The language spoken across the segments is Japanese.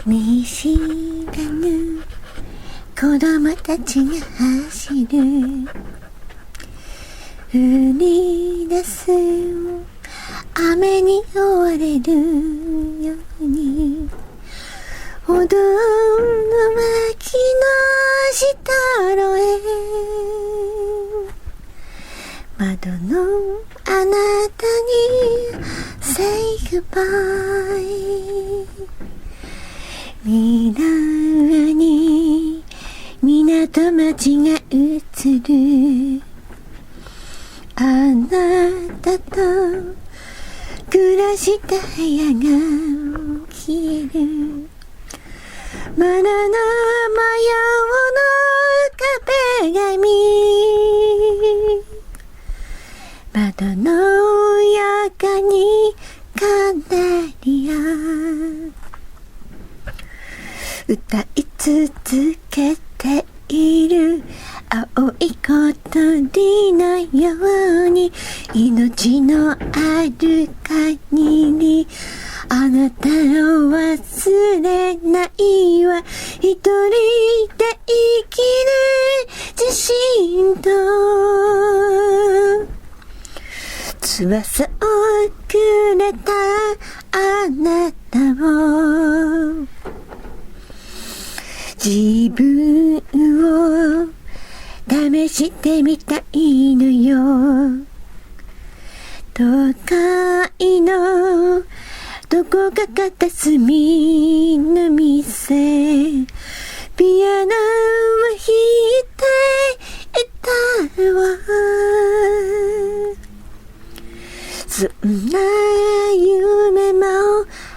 見知らぬ子供たちが走る、降り出す雨に追われるように、歩道の脇の下ろへ、窓のあなたに Say goodbye。 ミラーに港町が映る、あなたと暮らした部屋が消える、バナナ模様の壁紙、窓の中にカナリア、歌い続けている青い小鳥のように、命のある限りあなたを忘れないわ、一人で生きる自信と翼をくれたあなたを、自分を試してみたいのよ、都会のどこか片隅の店、ピアノを弾いていたわ、そんな夢も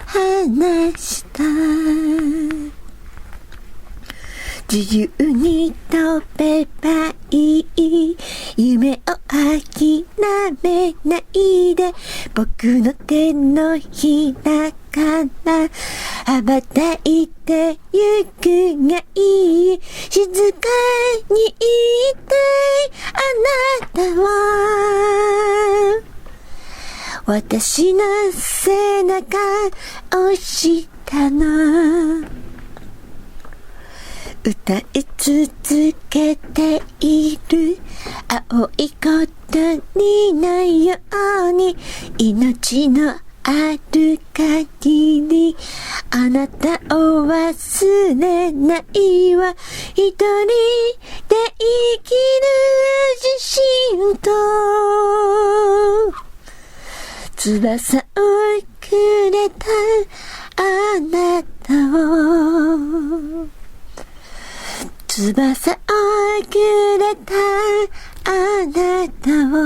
話した、自由に飛べばいい、夢を諦めないで、僕の手のひらから羽ばたいてゆくがいい、静かにいてあなたは私の背中押したの、歌い続けている青い小鳥のように、命のある限りあなたを忘れないわ、一人で生きる自信と翼をくれたあなたを、翼をくれたあなたを